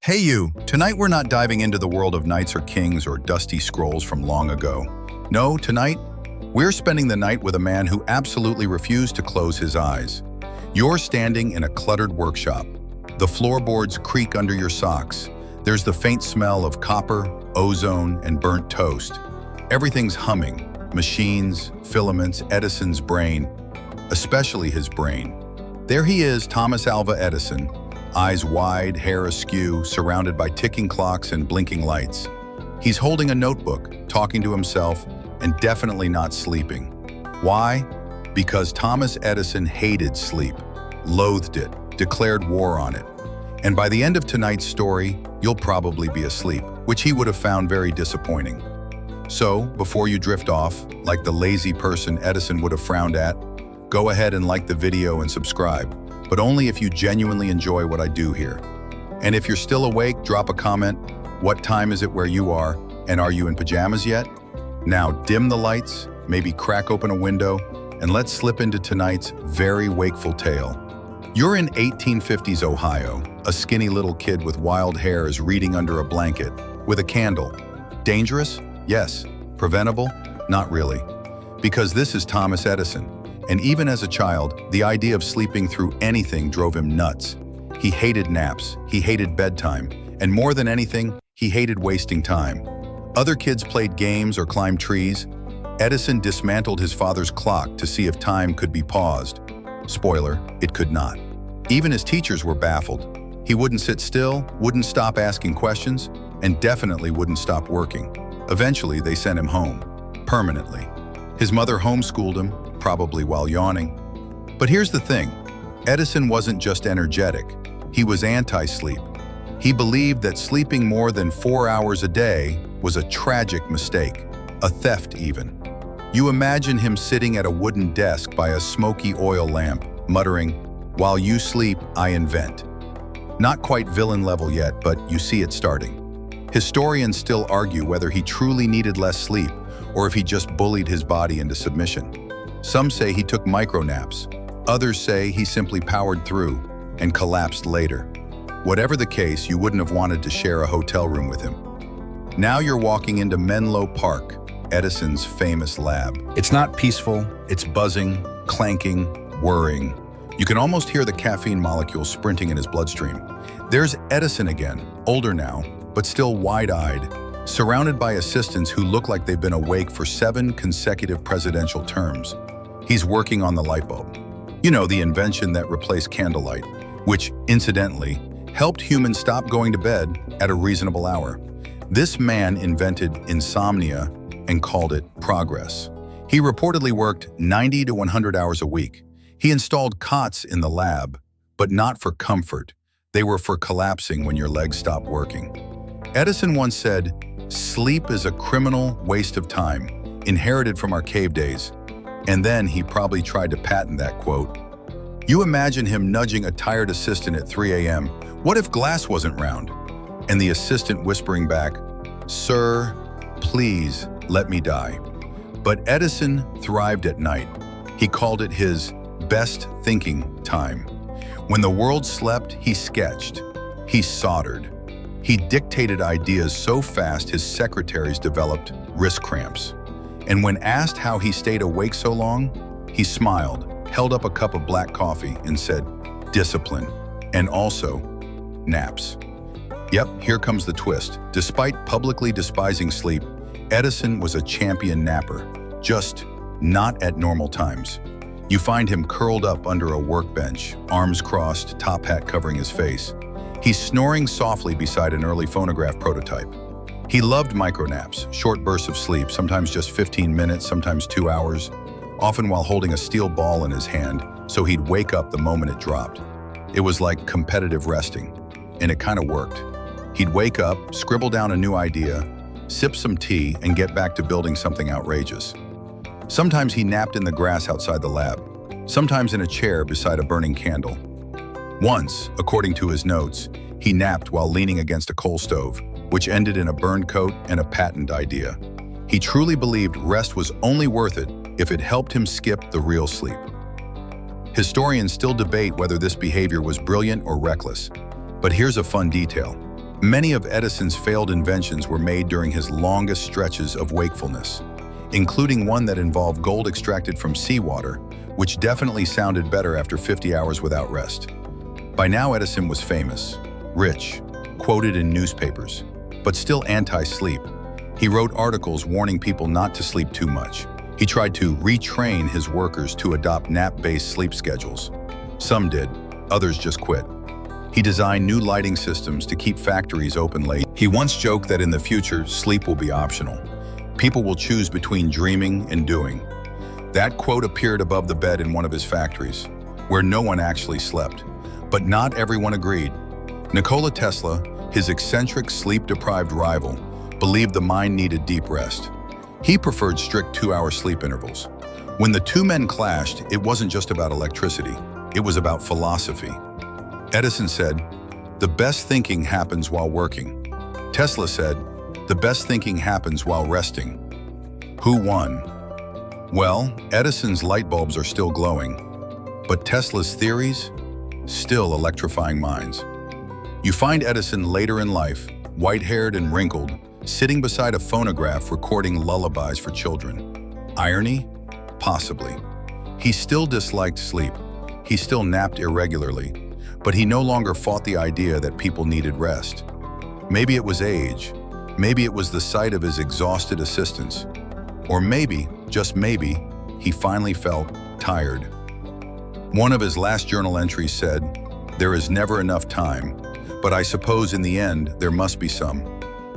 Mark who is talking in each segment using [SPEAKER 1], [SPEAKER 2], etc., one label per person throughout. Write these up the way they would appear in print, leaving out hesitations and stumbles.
[SPEAKER 1] Hey you! Tonight we're not diving into the world of knights or kings or dusty scrolls from long ago. No, tonight, we're spending the night with a man who absolutely refused to close his eyes. You're standing in a cluttered workshop. The floorboards creak under your socks. There's the faint smell of copper, ozone, and burnt toast. Everything's humming. Machines, filaments, Edison's brain, especially his brain. There he is, Thomas Alva Edison, eyes wide, hair askew, surrounded by ticking clocks and blinking lights. He's holding a notebook, talking to himself, and definitely not sleeping. Why? Because Thomas Edison hated sleep, loathed it, declared war on it. And by the end of tonight's story, you'll probably be asleep, which he would have found very disappointing. So, before you drift off, like the lazy person Edison would have frowned at, go ahead and like the video and subscribe, but only if you genuinely enjoy what I do here. And if you're still awake, drop a comment. What time is it where you are? And are you in pajamas yet? Now dim the lights, maybe crack open a window, and let's slip into tonight's very wakeful tale. You're in 1850s Ohio. A skinny little kid with wild hair is reading under a blanket with a candle. Dangerous? Yes. Preventable? Not really. Because this is Thomas Edison. And even as a child, the idea of sleeping through anything drove him nuts. He hated naps, he hated bedtime, and more than anything, he hated wasting time. Other kids played games or climbed trees. Edison dismantled his father's clock to see if time could be paused. Spoiler, it could not. Even his teachers were baffled. He wouldn't sit still, wouldn't stop asking questions, and definitely wouldn't stop working. Eventually, they sent him home, permanently. His mother homeschooled him, probably while yawning. But here's the thing, Edison wasn't just energetic, he was anti-sleep. He believed that sleeping more than 4 hours a day was a tragic mistake, a theft even. You imagine him sitting at a wooden desk by a smoky oil lamp, muttering, "While you sleep, I invent." Not quite villain level yet, but you see it starting. Historians still argue whether he truly needed less sleep or if he just bullied his body into submission. Some say he took micro-naps. Others say he simply powered through and collapsed later. Whatever the case, you wouldn't have wanted to share a hotel room with him. Now you're walking into Menlo Park, Edison's famous lab. It's not peaceful, it's buzzing, clanking, whirring. You can almost hear the caffeine molecules sprinting in his bloodstream. There's Edison again, older now, but still wide-eyed, surrounded by assistants who look like they've been awake for 7 consecutive presidential terms. He's working on the light bulb. You know, the invention that replaced candlelight, which, incidentally, helped humans stop going to bed at a reasonable hour. This man invented insomnia and called it progress. He reportedly worked 90 to 100 hours a week. He installed cots in the lab, but not for comfort. They were for collapsing when your legs stopped working. Edison once said, "Sleep is a criminal waste of time, inherited from our cave days." And then he probably tried to patent that quote. You imagine him nudging a tired assistant at 3 a.m. "What if glass wasn't round?" And the assistant whispering back, "Sir, please let me die." But Edison thrived at night. He called it his best thinking time. When the world slept, he sketched. He soldered. He dictated ideas so fast his secretaries developed wrist cramps. And when asked how he stayed awake so long, he smiled, held up a cup of black coffee, and said, "Discipline, and also naps." Yep, here comes the twist. Despite publicly despising sleep, Edison was a champion napper, just not at normal times. You find him curled up under a workbench, arms crossed, top hat covering his face. He's snoring softly beside an early phonograph prototype. He loved micronaps, short bursts of sleep, sometimes just 15 minutes, sometimes 2 hours, often while holding a steel ball in his hand, so he'd wake up the moment it dropped. It was like competitive resting, and it kind of worked. He'd wake up, scribble down a new idea, sip some tea, and get back to building something outrageous. Sometimes he napped in the grass outside the lab, sometimes in a chair beside a burning candle. Once, according to his notes, he napped while leaning against a coal stove, which ended in a burned coat and a patent idea. He truly believed rest was only worth it if it helped him skip the real sleep. Historians still debate whether this behavior was brilliant or reckless. But here's a fun detail. Many of Edison's failed inventions were made during his longest stretches of wakefulness, including one that involved gold extracted from seawater, which definitely sounded better after 50 hours without rest. By now, Edison was famous, rich, quoted in newspapers, but still anti-sleep. He wrote articles warning people not to sleep too much. He tried to retrain his workers to adopt nap-based sleep schedules. Some did, others just quit. He designed new lighting systems to keep factories open late. He once joked that in the future, sleep will be optional. People will choose between dreaming and doing. That quote appeared above the bed in one of his factories, where no one actually slept. But not everyone agreed. Nikola Tesla, his eccentric, sleep-deprived rival, believed the mind needed deep rest. He preferred strict 2-hour sleep intervals. When the two men clashed, it wasn't just about electricity. It was about philosophy. Edison said, "The best thinking happens while working." Tesla said, "The best thinking happens while resting." Who won? Well, Edison's light bulbs are still glowing, but Tesla's theories? Still electrifying minds. You find Edison later in life, white-haired and wrinkled, sitting beside a phonograph recording lullabies for children. Irony? Possibly. He still disliked sleep. He still napped irregularly, but he no longer fought the idea that people needed rest. Maybe it was age. Maybe it was the sight of his exhausted assistants. Or maybe, just maybe, he finally felt tired. One of his last journal entries said, "There is never enough time, but I suppose in the end there must be some."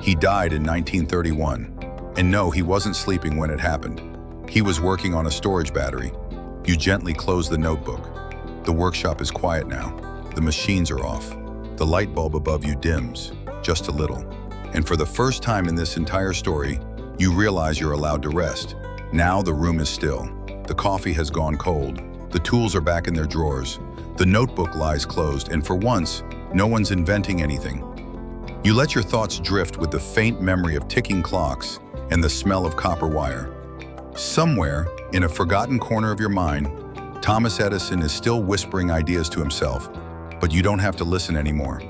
[SPEAKER 1] He died in 1931. And no, he wasn't sleeping when it happened. He was working on a storage battery. You gently close the notebook. The workshop is quiet now. The machines are off. The light bulb above you dims, just a little. And for the first time in this entire story, you realize you're allowed to rest. Now the room is still. The coffee has gone cold. The tools are back in their drawers. The notebook lies closed, and for once, no one's inventing anything. You let your thoughts drift with the faint memory of ticking clocks and the smell of copper wire. Somewhere, in a forgotten corner of your mind, Thomas Edison is still whispering ideas to himself, but you don't have to listen anymore.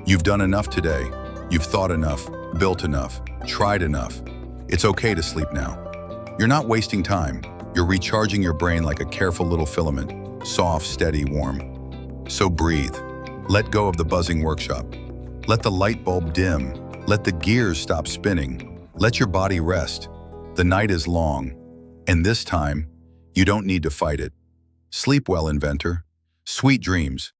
[SPEAKER 1] You've done enough today. You've thought enough, built enough, tried enough. It's okay to sleep now. You're not wasting time. You're recharging your brain like a careful little filament, soft, steady, warm. So breathe. Let go of the buzzing workshop. Let the light bulb dim. Let the gears stop spinning. Let your body rest. The night is long, and this time, you don't need to fight it. Sleep well, inventor. Sweet dreams.